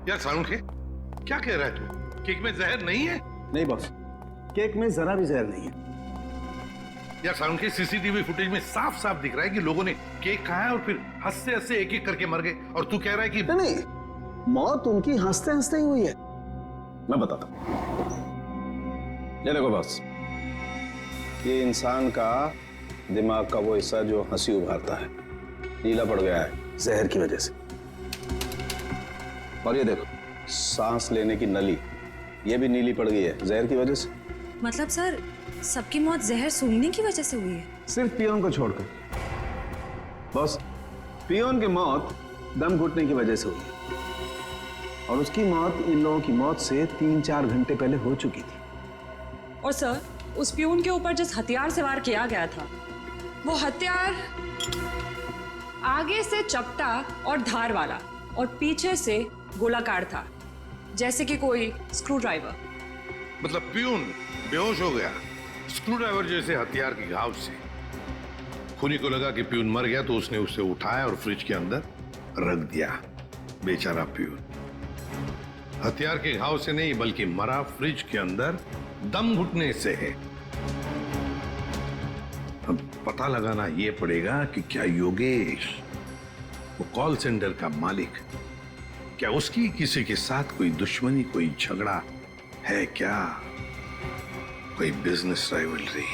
यार सालुंखे, क्या कह रहा है तू? केक में जहर नहीं है? नहीं बॉस, केक में जरा भी जहर नहीं है। यार सालुंखे, सीसीटीवी फुटेज में साफ साफ दिख रहा है कि लोगों ने केक खाया और फिर हंसते हंसते एक एक करके मर गए, और तू कह रहा है कि नहीं, मौत उनकी हंसते हंसते ही हुई है। मैं बताता हूं। ये देखो बॉस, ये इंसान का दिमाग का वो हिस्सा जो हंसी उभारता है नीला पड़ गया है जहर की वजह से। और ये देखो, सांस लेने की नली ये भी नीली पड़ गई है जहर की वजह से। मतलब सर, सबकी मौत जहर सूंघने की वजह से हुई है? सिर्फ पियोन को छोड़कर। बॉस, पियोन की मौत दम घुटने की वजह से हुई है, और उसकी मौत इन लोगों की मौत से 3-4 घंटे पहले हो चुकी थी। और सर, उस प्यून के ऊपर जिस हथियार से वार किया गया था, वो हथियार आगे से चपटा और धार वाला और पीछे से गोलाकार था, जैसे कि कोई स्क्रू ड्राइवर। मतलब प्यून बेहोश हो गया स्क्रू ड्राइवर जैसे हथियार के घाव से। खूनी को लगा कि प्यून मर गया तो उसने उसे उठाया और फ्रिज के अंदर रख दिया। बेचारा प्यून हथियार के घाव से नहीं बल्कि मरा फ्रिज के अंदर दम घुटने से है। अब पता लगाना यह पड़ेगा कि क्या योगेश, वो कॉल सेंटर का मालिक, क्या उसकी किसी के साथ कोई दुश्मनी, कोई झगड़ा है क्या, कोई बिजनेस राइवलरी?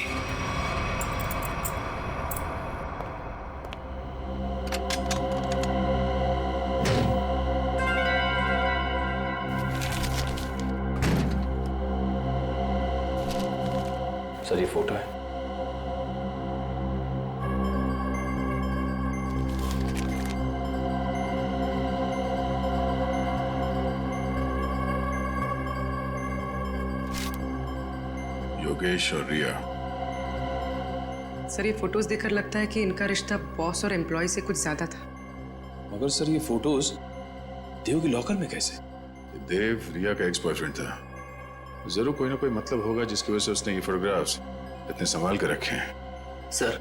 सर ये फोटो है। योगेश और रिया। सर ये फोटोज देखकर लगता है कि इनका रिश्ता बॉस और एम्प्लॉय से कुछ ज्यादा था। मगर सर ये फोटोज देव की लॉकर में कैसे? देव रिया का एक्स बॉयफ्रेंड था। जरूर कोई ना कोई मतलब होगा जिसकी वजह से उसने ये फोटोग्राफ्स इतने संभाल के रखे हैं। सर,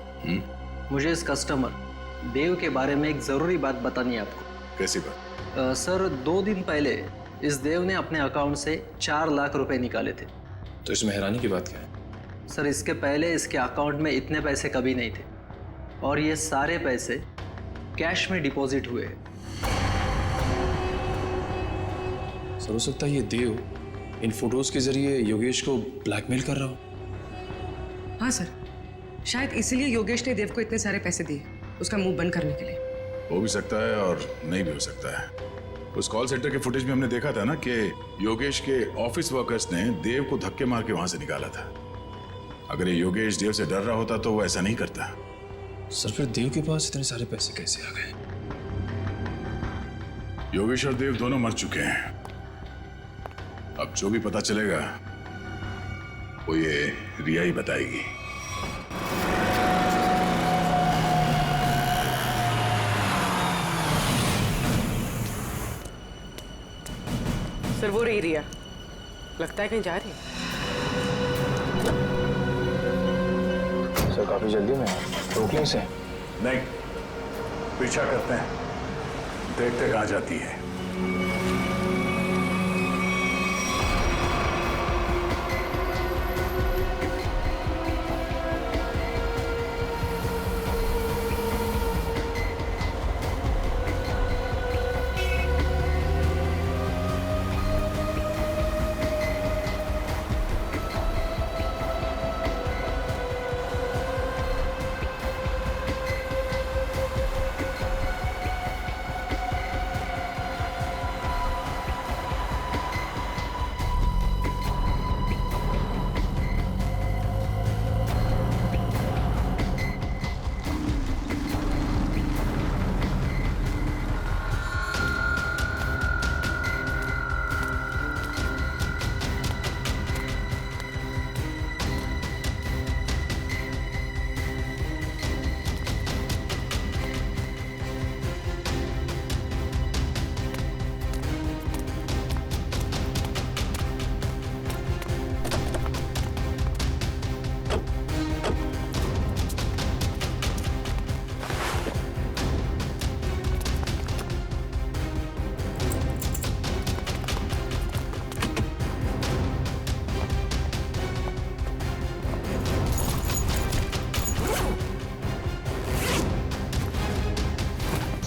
मुझे इस कस्टमर देव के बारे में एक जरूरी बात बतानी है आपको। कैसी बात? सर, 2 दिन पहले इस देव ने अपने अकाउंट से 4 लाख रुपए निकाले थे। तो इसमें हैरानी की बात क्या है? सर, इसके पहले इसके अकाउंट में इतने पैसे कभी नहीं थे, और ये सारे पैसे कैश में डिपॉजिट हुए हैं। सर हो सकता है ये देव इन फोटोज के जरिए योगेश को ब्लैकमेल कर रहा हो। हाँ सर, शायद इसीलिए योगेश ने देव को इतने सारे पैसे दिए, उसका मुंह बंद करने के लिए। हो भी सकता है और नहीं भी हो सकता है। उस कॉल सेंटर के फुटेज में हमने देखा था ना कि योगेश के ऑफिस वर्कर्स ने देव को धक्के मार के वहां से निकाला था। अगर ये योगेश देव से डर रहा होता तो वो ऐसा नहीं करता। सर फिर देव के पास इतने सारे पैसे कैसे आ गए? योगेश और देव दोनों मर चुके हैं। अब जो भी पता चलेगा वो ये रिया ही बताएगी। सर वो रही रिया, लगता है कहीं जा रही है। सर काफी जल्दी में रोक लें इसे। नहीं, पीछा करते हैं, देखते कहां जाती है।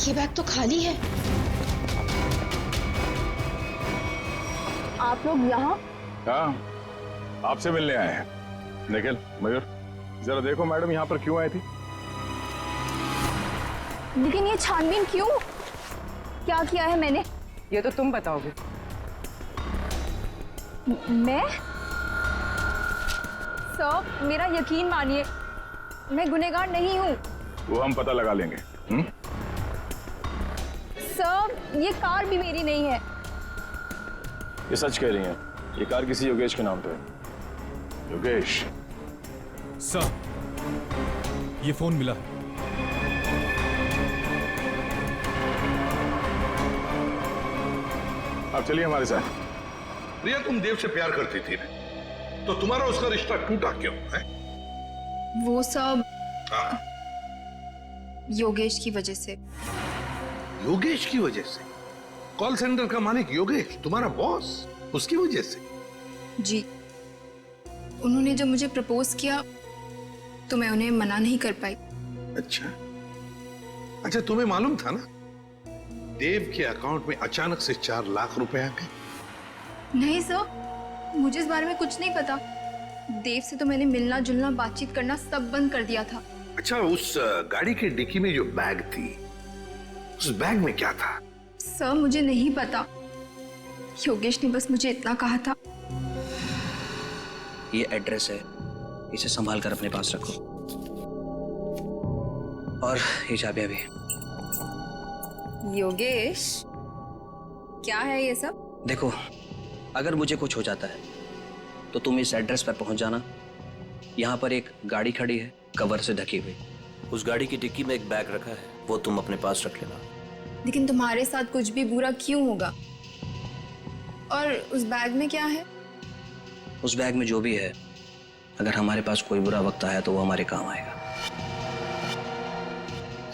ये बैग तो खाली है। आप लोग यहाँ? हाँ, आपसे मिलने आए हैं। निखिल, मयूर, जरा देखो मैडम यहाँ पर क्यों आई थी? लेकिन ये छानबीन क्यों? क्या किया है मैंने? ये तो तुम बताओगे। मैं? सर, मेरा यकीन मानिए, मैं गुनहगार नहीं हूँ। वो हम पता लगा लेंगे। सर, ये कार भी मेरी नहीं है। ये सच कह रही हैं, ये कार किसी योगेश के नाम पे है। योगेश? सर, ये फोन मिला। अब चलिए हमारे साथ। प्रिया, तुम देव से प्यार करती थी ना, तो तुम्हारा उसका रिश्ता टूटा क्यों है? वो सब हाँ, योगेश की वजह से। योगेश की वजह से? कॉल सेंटर का मालिक योगेश, तुम्हारा बॉस, उसकी वजह से? जी, उन्होंने जब मुझे प्रपोज किया तो मैं उन्हें मना नहीं कर पाई। अच्छा अच्छा, तुम्हें मालूम था ना देव के अकाउंट में अचानक से 4 लाख रुपए आ गए? नहीं सर, मुझे इस बारे में कुछ नहीं पता। देव से तो मैंने मिलना जुलना बातचीत करना सब बंद कर दिया था। अच्छा, उस गाड़ी के डिक्की में जो बैग थी, उस बैग में क्या था? सर, मुझे नहीं पता। योगेश ने बस मुझे इतना कहा था। ये एड्रेस है, इसे संभाल कर अपने पास रखो। और ये चाबियां भी। योगेश, क्या है ये सब? देखो, अगर मुझे कुछ हो जाता है तो तुम इस एड्रेस पर पहुंच जाना। यहाँ पर एक गाड़ी खड़ी है, कवर से ढकी हुई। उस गाड़ी की डिक्की में एक बैग रखा है, वो तुम अपने पास रख लेना। लेकिन तुम्हारे साथ कुछ भी बुरा क्यों होगा? और उस बैग में क्या है? उस बैग में जो भी है, अगर हमारे पास कोई बुरा वक्त आया तो वो हमारे काम आएगा।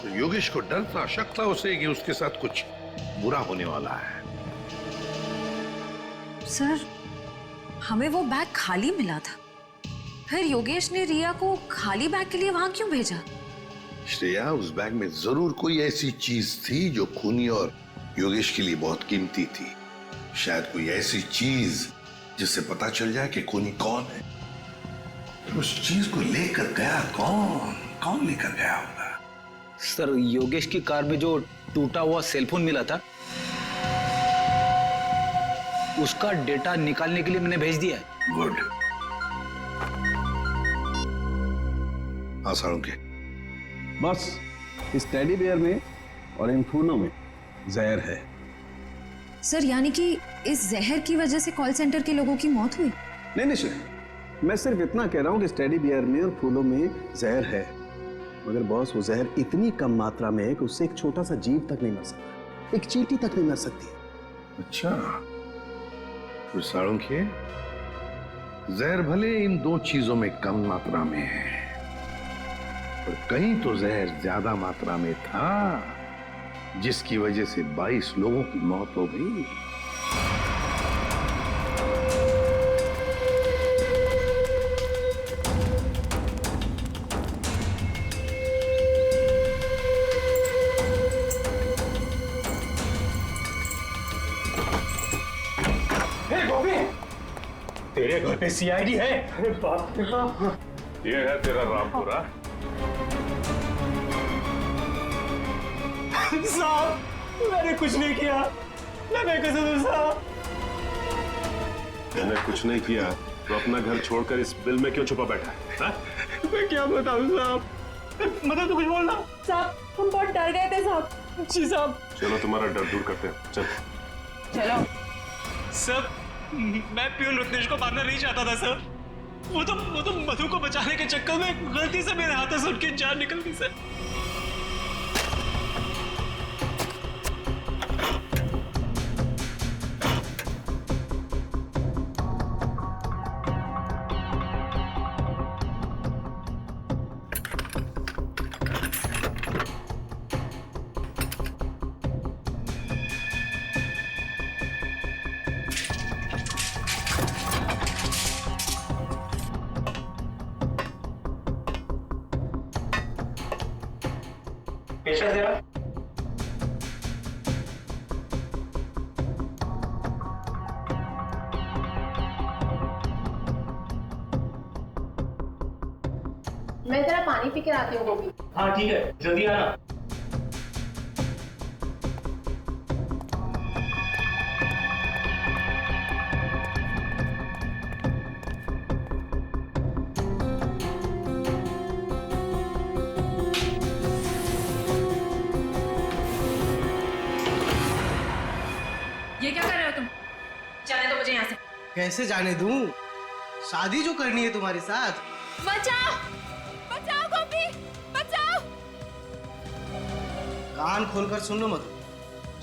तो योगेश को डर था, शक था उसे कि उसके साथ कुछ बुरा होने वाला है। सर, हमें वो बैग खाली मिला था, फिर योगेश ने रिया को खाली बैग के लिए वहां क्यों भेजा? श्रेया, उस बैग में जरूर कोई ऐसी चीज थी जो खूनी और योगेश के लिए बहुत कीमती थी। शायद कोई ऐसी चीज जिससे पता चल जाए कि खूनी कौन है। तो उस चीज को लेकर गया कौन लेकर गया होगा? सर, योगेश की कार में जो टूटा हुआ सेलफोन मिला था, उसका डेटा निकालने के लिए मैंने भेज दिया है। गुड। हाँ साळुंखे, बस इस टेडी बेयर में और इन फूलों में जहर है। सर, यानी कि इस जहर की वजह से कॉल सेंटर के लोगों की मौत हुई? नहीं निश्चय, मैं सिर्फ इतना कह रहा हूं कि इस टेडी बियर में और फूलों में जहर है, मगर बॉस वो जहर इतनी कम मात्रा में है कि उससे एक छोटा सा जीव तक नहीं मर सकता, एक चींटी तक नहीं मर सकती। अच्छा, तो साळुंखे, जहर भले इन 2 चीजों में कम मात्रा में है, पर कहीं तो जहर ज्यादा मात्रा में था, जिसकी वजह से 22 लोगों की मौत हो गई। तेरे घर पे सीआईडी है? अरे बाप रे बाप। ये है तेरा रामपुरा। साहब, मैंने कुछ नहीं किया, मैं बेकसूर हूं साहब। मैंने कुछ नहीं किया तो अपना घर छोड़कर इस बिल में क्यों छुपा बैठा है? हा? मैं क्या बताऊं साहब, मतलब तो कुछ बोलना। साहब, हम बहुत डर गए थे साहब। जी साहब। चलो तुम्हारा डर दूर करते हैं, चल। चलो। सर, मैं प्यून रत्नेश को मारना नहीं चाहता था सर। वो तो मधु को बचाने के चक्कर में गलती से मेरे हाथों से उनकी जान निकल गई सर। पेशेंट तेरा? मैं जरा पानी पी कर आती हूँ गोभी। हाँ ठीक है, जल्दी आना। ये क्या कर रहे हो तुम? जाने दो मुझे यहाँ से। कैसे जाने दूं? शादी जो करनी है तुम्हारे साथ। बचाओ बचाओ गोपी बचाओ। कान खोलकर सुन लो मधु,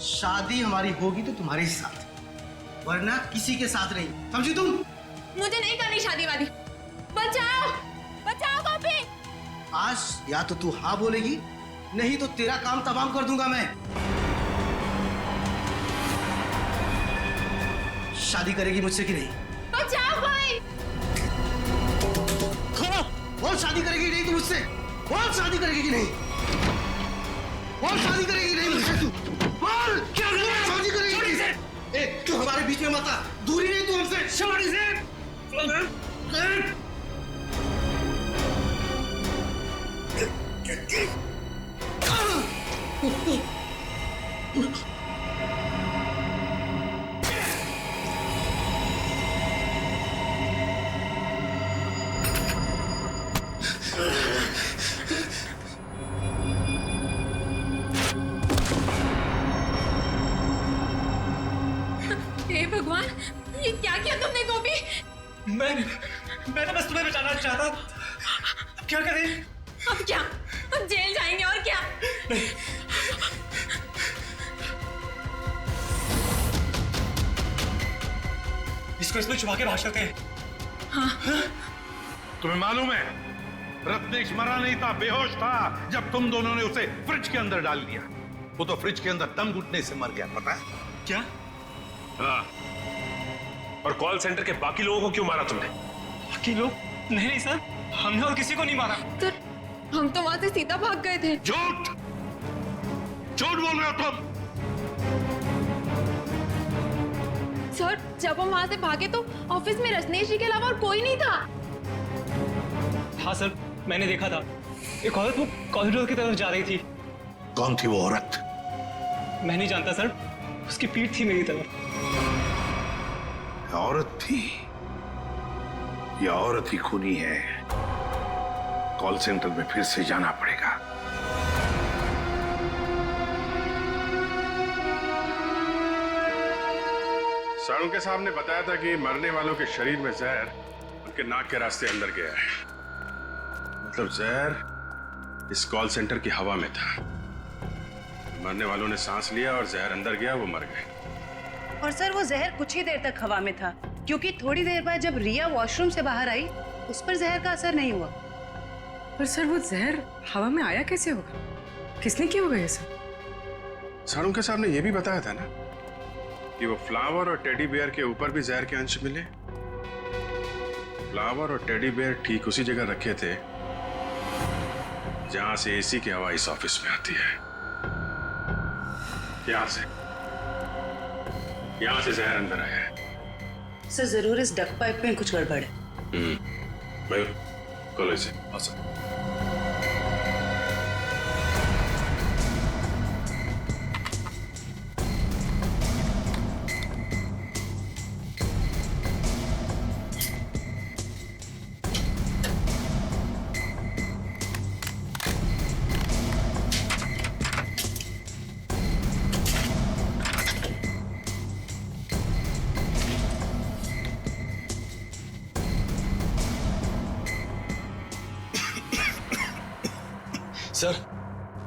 शादी हमारी होगी तो तुम्हारे साथ, वरना किसी के साथ नहीं, समझी तुम? मुझे नहीं करनी शादी वादी। बचाओ बचाओ गोपी। आज या तो तू हाँ बोलेगी, नहीं तो तेरा काम तमाम कर दूंगा मैं। शादी करेगी मुझसे कि नहीं? बचाओ भाई। बोल शादी करेगी नहीं तू मुझसे? बोल शादी करेगी कि नहीं? बोल शादी करेगी नहीं मुझसे तू? बोल क्या शादी करेगी? ए, तू हमारे बीच में मत आ, दूरी नहीं तू हमसे। शादी से हे भगवान, ये क्या किया तुमने गोपी? मैं तो बस तुम्हें बचाना चाहता। अब क्या करें? अब क्या? अब जेल जाएंगे और क्या? इसको इसमें छुपा के भाग सकते हैं। तुम्हें मालूम है, रत्नेश मरा नहीं था, बेहोश था जब तुम दोनों ने उसे फ्रिज के अंदर डाल दिया। वो तो फ्रिज के अंदर दम घुटने से मर गया, पता है? क्या? हाँ। और कॉल सेंटर के बाकी लोगों को क्यों मारा तुमने? बाकी लोग? नहीं सर, हमने और किसी को नहीं मारा। सर, हम तो वहां से सीधा भाग गए थे। झूठ झूठ बोल रहे हो तुम। सर, जब हम वहां से भागे तो ऑफिस में रत्नेश जी के अलावा और कोई नहीं था। हाँ सर, मैंने देखा था। एक औरत वो कॉरिडोर की तरफ जा रही थी। कौन थी वो औरत? मैं नहीं जानता सर, उसकी पीठ थी मेरी तरफ। औरत थी? ये औरत ही खूनी है। कॉल सेंटर में फिर से जाना पड़ेगा। साळुंके साहब ने बताया था कि मरने वालों के शरीर में जहर उनके नाक के रास्ते अंदर गया है। मतलब जहर इस कॉल सेंटर की हवा में था। मरने वालों ने सांस लिया और जहर अंदर गया, वो मर गए। और सर, वो जहर कुछ ही देर तक हवा में था, क्योंकि थोड़ी देर बाद जब रिया वॉशरूम से बाहर आई, उस पर जहर का असर नहीं हुआ। पर सर, वो जहर हवा में आया कैसे होगा? किसने किया होगा ये सब? साळुंके साहब ने यह भी बताया था ना कि वो फ्लावर और टेडी बेयर के ऊपर भी जहर के अंश मिले। फ्लावर और टेडी बेयर ठीक उसी जगह रखे थे जहां से एसी की हवा इस ऑफिस में आती है। यहां से जहर अंदर आया है। सर, जरूर इस डक पाइप में कुछ गड़बड़ है। मयूर, खोलो इसे।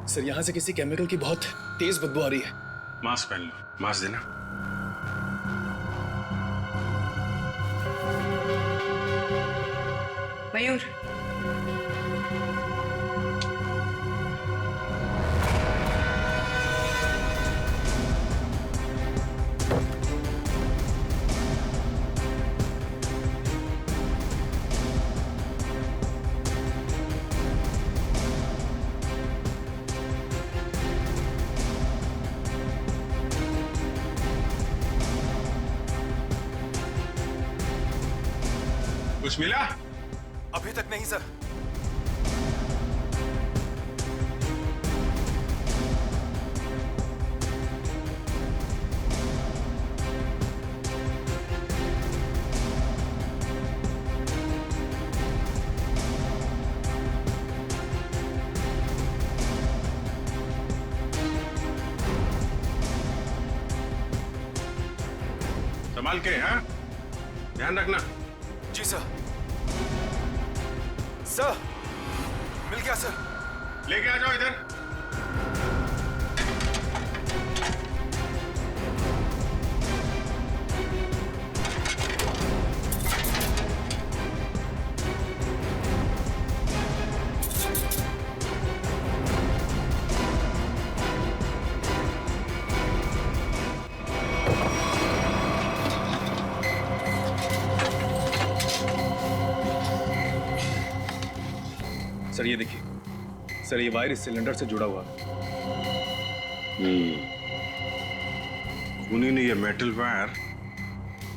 सर, यहाँ से किसी केमिकल की बहुत तेज बदबू आ रही है। मास्क पहन लो। मास्क देना। मयूर, कुछ मिला? अभी तक नहीं सर। संभाल के, हाँ? ध्यान रखना। जी सर। सर, मिल गया सर। लेके आ जाओ इधर। सर ये देखिए, सर ये वायर इस सिलेंडर से जुड़ा हुआ है। खूनी ने ये मेटल वायर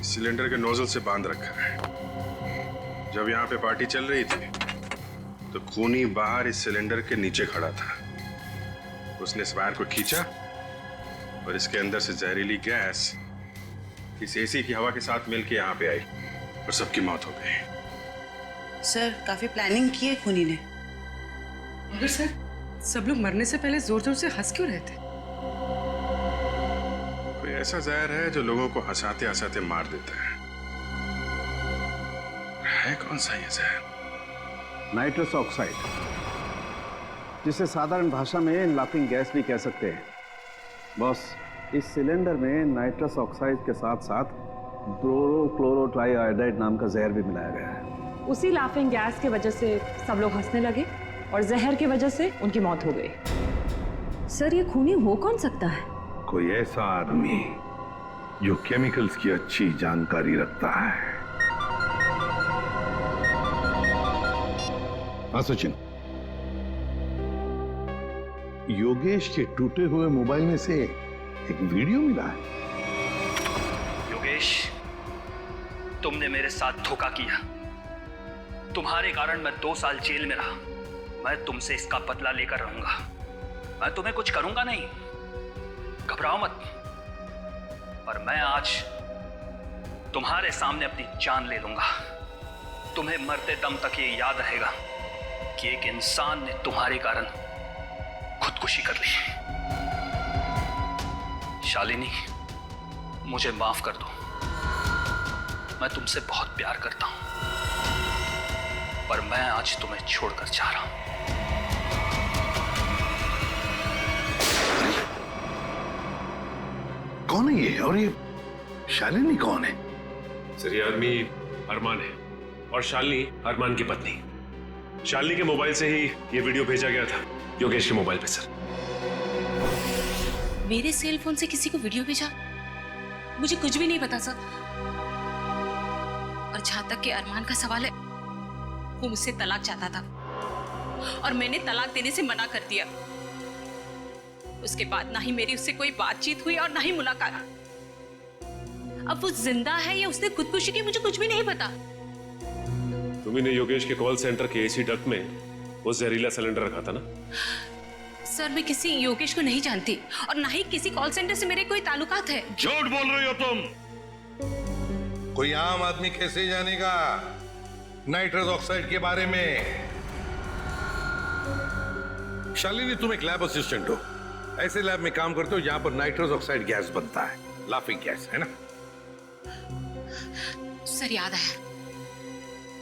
सिलेंडर के नोजल से बांध रखा है। जब यहाँ पे पार्टी चल रही थी तो खूनी बाहर इस सिलेंडर के नीचे खड़ा था। उसने इस वायर को खींचा और इसके अंदर से जहरीली गैस इस एसी की हवा के साथ मिलकर यहाँ पे आई और सबकी मौत हो गई। सर, काफी प्लानिंग की है खूनी ने। मगर सर, सब लोग मरने से पहले जोर जोर से हंस क्यों रहे थे? कोई ऐसा जहर है जो लोगों को हंसाते हंसाते मार देता है कौन सा ये जहर? नाइट्रस ऑक्साइड, जिसे साधारण भाषा में लाफिंग गैस भी कह सकते हैं। बॉस, इस सिलेंडर में नाइट्रस ऑक्साइड के साथ साथ ब्रोरोक्लोरोट्राइआयोडाइड नाम का जहर भी मिलाया गया है। उसी लाफिंग गैस की वजह से सब लोग हंसने लगे और जहर की वजह से उनकी मौत हो गई। सर, ये खूनी हो कौन सकता है? कोई ऐसा आदमी जो केमिकल्स की अच्छी जानकारी रखता है। हाँ सचिन, योगेश के टूटे हुए मोबाइल में से एक वीडियो मिला है। योगेश, तुमने मेरे साथ धोखा किया। तुम्हारे कारण मैं 2 साल जेल में रहा। मैं तुमसे इसका बदला लेकर रहूंगा। मैं तुम्हें कुछ करूंगा नहीं, घबराओ मत। पर मैं आज तुम्हारे सामने अपनी जान ले लूंगा। तुम्हें मरते दम तक ये याद रहेगा कि एक इंसान ने तुम्हारे कारण खुदकुशी कर ली। शालिनी, मुझे माफ कर दो। मैं तुमसे बहुत प्यार करता हूं, पर मैं आज तुम्हें छोड़कर जा रहा हूं। कौन है ये? और ये शालिनी कौन है? सर, ये आदमी अरमान है और शालिनी अरमान की पत्नी। शालिनी के मोबाइल से ही ये वीडियो भेजा गया था योगेश के मोबाइल पे। सर, मेरे सेल फोन से किसी को वीडियो भेजा? मुझे कुछ भी नहीं पता सर। और जहां तक कि अरमान का सवाल है, वो मुझसे तलाक चाहता था और मैंने तलाक देने से मना कर दिया। उसके बाद ना ही मेरी उससे कोई बातचीत हुई और ना ही मुलाकात। अब वो जिंदा है या उसने खुदकुशी की, मुझे कुछ भी नहीं पता। तुम्ही ने योगेश के कॉल सेंटर के एसी डक्ट में वो जहरीला सिलेंडर रखा था ना? सर, मैं किसी योगेश को नहीं जानती और ना ही किसी कॉल सेंटर से मेरे कोई ताल्लुकात है। झूठ बोल रही हो तुम। कोई आम आदमी कैसे जानेगा नाइट्रस ऑक्साइड के बारे में? शालिनी, तुम एक लैब असिस्टेंट हो। ऐसे लैब में काम करते हो जहां पर नाइट्रस ऑक्साइड गैस बनता है, लाफिंग गैस, है ना? सर, याद आया,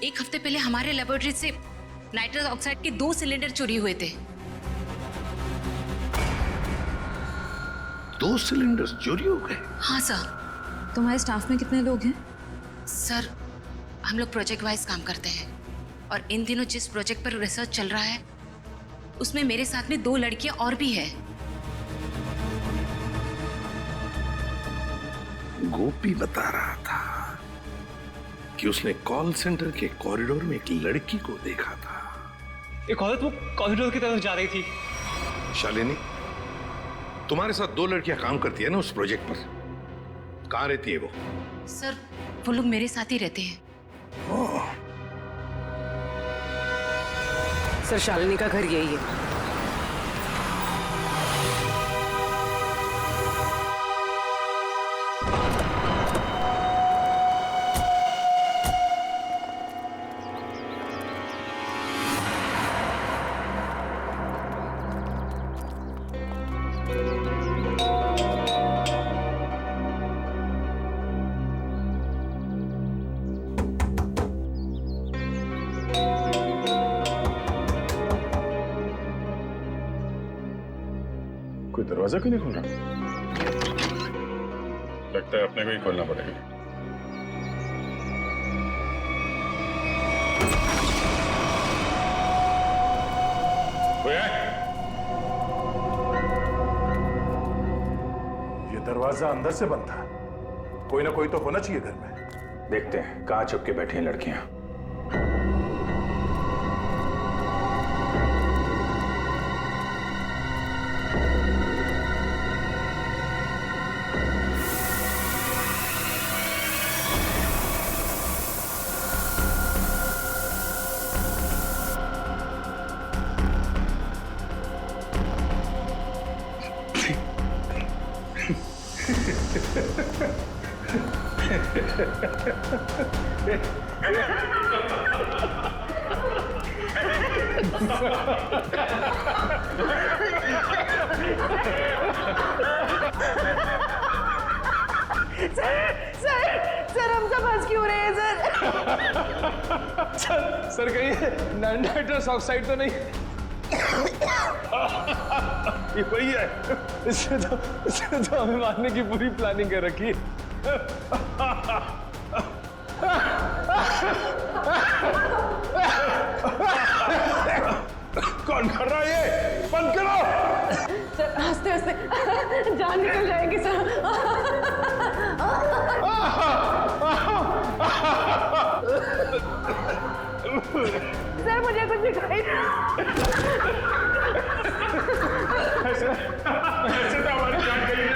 1 हफ्ते पहले हमारे लेबोरेटरी से नाइट्रस ऑक्साइड के 2 सिलेंडर चोरी हुए थे। 2 सिलेंडर्स चोरी हो गए? हाँ सर। तुम्हारे स्टाफ में कितने लोग हैं? सर, हम लोग प्रोजेक्ट वाइज काम करते हैं और इन दिनों जिस प्रोजेक्ट पर रिसर्च चल रहा है उसमें मेरे साथ में 2 लड़कियां और भी है। गोपी बता रहा था कि उसने कॉल सेंटर के कॉरिडोर में एक लड़की को देखा था। एक औरत वो कॉरिडोर की तरफ जा रही थी। शालिनी, तुम्हारे साथ 2 लड़कियां काम करती है ना उस प्रोजेक्ट पर? कहां रहती है वो? सर, वो लोग मेरे साथ ही रहते हैं। सर, शालिनी का घर यही है। दरवाजा क्यों नहीं खोल रहा? लगता है अपने को ही खोलना पड़ेगा। ये दरवाजा अंदर से बंद था। कोई ना कोई तो होना चाहिए घर में। देखते हैं कहाँ छुप के बैठी हैं लड़कियां। सर हम सब हंस क्यों रहे हैं सर कहीं नाइट्रस ऑक्साइड तो नहीं? ये वही है। इससे तो हमें मारने की पूरी प्लानिंग कर रखी है। कौन कर रहा है ये? बंद करो। सर हंसते हंसते जान निकल जाएगी सर। सर मुझे कुछ दिखाई ऐसे तो हमारी जान गई है।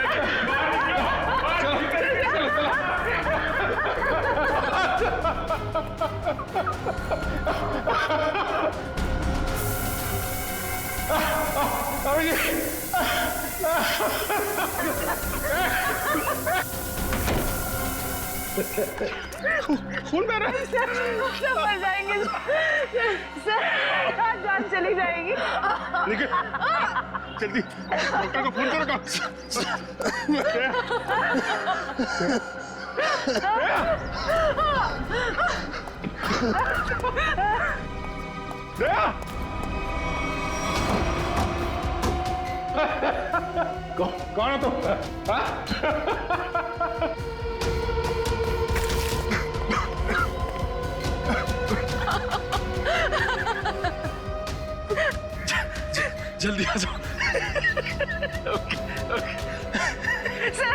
खून बह रहा है। सब मर जाएंगे सर, जान चली जाएगी। लेकिन जल्दी डॉक्टर को फोन करो। कौन हो तुम? जल्दी आ जाओ। सर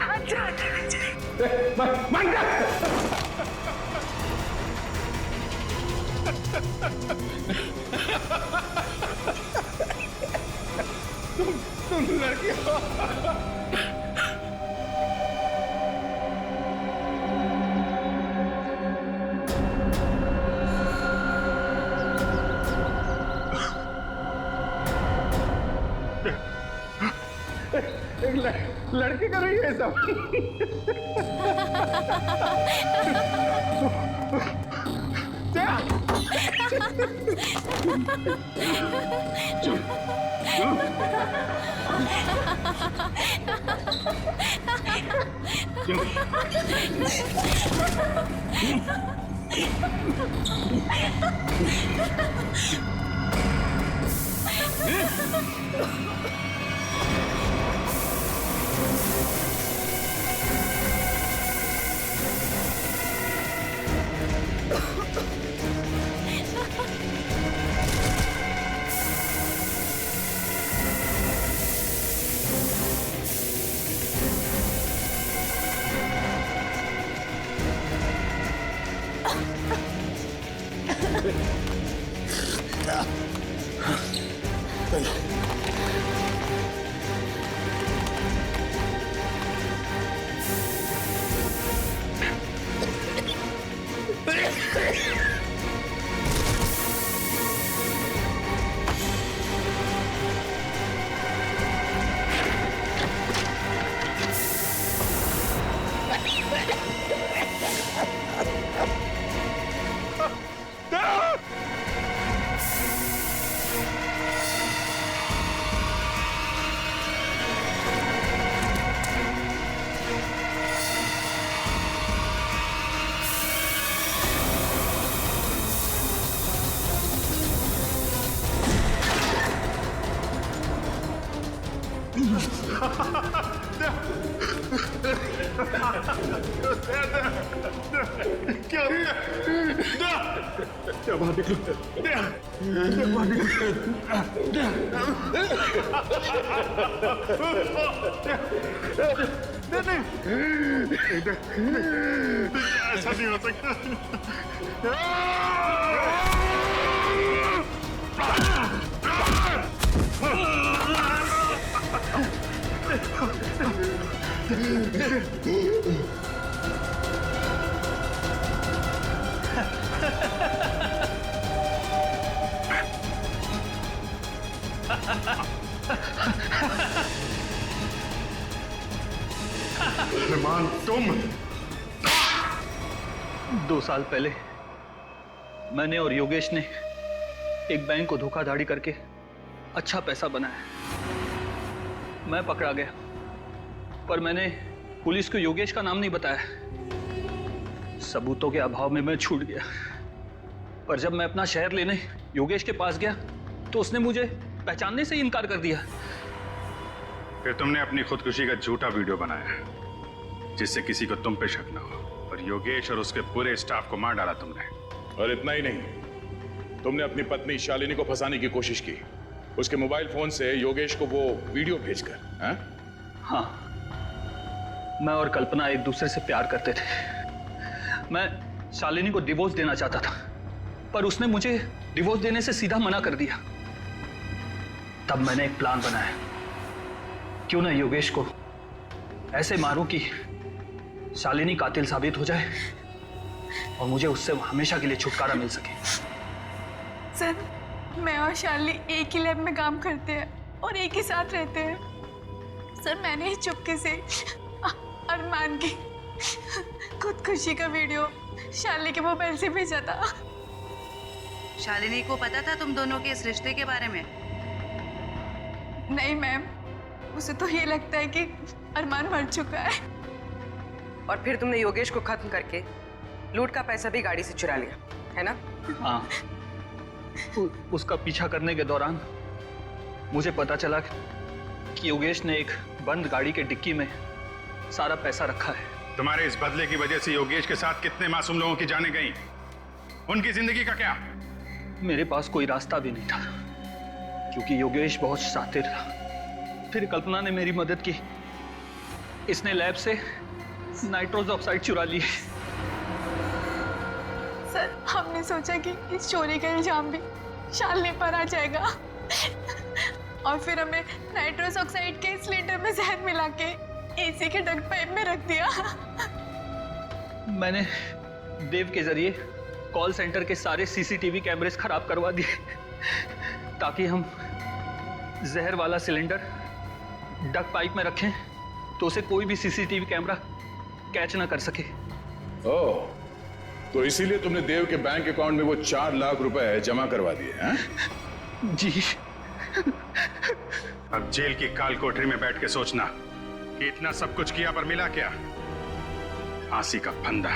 तुम लड़की हो। एक लड़की कर रही है सब। क्या बाहर निकलो, बाहर निकलो। ऐसा नहीं हो सकता। अरमान, तुम 2 साल पहले मैंने और योगेश ने एक बैंक को धोखाधड़ी करके अच्छा पैसा बनाया। मैं पकड़ा गया, पर मैंने पुलिस को योगेश का नाम नहीं बताया। सबूतों के अभाव में मैं छूट गया। पर जब मैं अपना शहर लेने योगेश के पास गया तो उसने मुझे पहचानने से ही इनकार कर दिया। फिर तुमने अपनी खुदकुशी का झूठा वीडियो बनाया जिससे किसी को तुम पे शक न हो, और योगेश और उसके पूरे स्टाफ को मार डाला तुमने। और इतना ही नहीं, तुमने अपनी पत्नी शालिनी को फंसाने की कोशिश की, उसके मोबाइल फोन से योगेश को वो वीडियो भेजकर। हाँ, मैं और कल्पना एक दूसरे से प्यार करते थे। मैं शालिनी को डिवोर्स देना चाहता था, पर उसने मुझे डिवोर्स देने से सीधा मना कर दिया। तब मैंने एक प्लान बनाया, क्यों ना योगेश को ऐसे मारूं कि शालिनी कातिल साबित हो जाए और मुझे उससे हमेशा के लिए छुटकारा मिल सके। सर, मैं और शालिनी एक ही लैब में काम करते हैं और एक ही साथ रहते हैं। सर, मैंने ही चुपके से अरमान की खुदकुशी का वीडियो शालिनी के मोबाइल से भेजा था। शालिनी को पता था तुम दोनों के इस रिश्ते के बारे में? नहीं मैम, उसे तो ये लगता है कि अरमान मर चुका है। और फिर तुमने योगेश को खत्म करके लूट का पैसा भी गाड़ी से चुरा लिया, है ना? हाँ, उसका पीछा करने के दौरान मुझे पता चला कि योगेश ने एक बंद गाड़ी के डिक्की में सारा पैसा रखा है। तुम्हारे इस बदले की वजह से योगेश के साथ कितने मासूम लोगों की जानें गईं? उनकी जिंदगी का क्या? मेरे पास कोई रास्ता भी नहीं था क्योंकि योगेश बहुत शातिर था। फिर कल्पना ने मेरी मदद की। इसने लैब से नाइट्रोस ऑक्साइड चुरा ली। सर, हमने सोचा कि इस चोरी का इल्जाम भी शालिनी पर आ जाएगा और फिर हमें नाइट्रोस ऑक्साइड के सिलेंडर में जहर मिला के एसी के डक्ट पाइप में रख दिया। मैंने देव के जरिए कॉल सेंटर के सारे सीसीटीवी कैमरेस खराब करवा दिए ताकि हम जहर वाला सिलेंडर डक्ट पाइप में रखें तो उसे कोई भी सीसीटीवी कैमरा कैच ना कर सके। ओह, तो इसीलिए तुमने देव के बैंक अकाउंट में वो 4 लाख रुपए जमा करवा दिए हैं? जी। अब जेल की काल कोठरी में बैठ के सोचना कि इतना सब कुछ किया पर मिला क्या? फांसी का फंदा।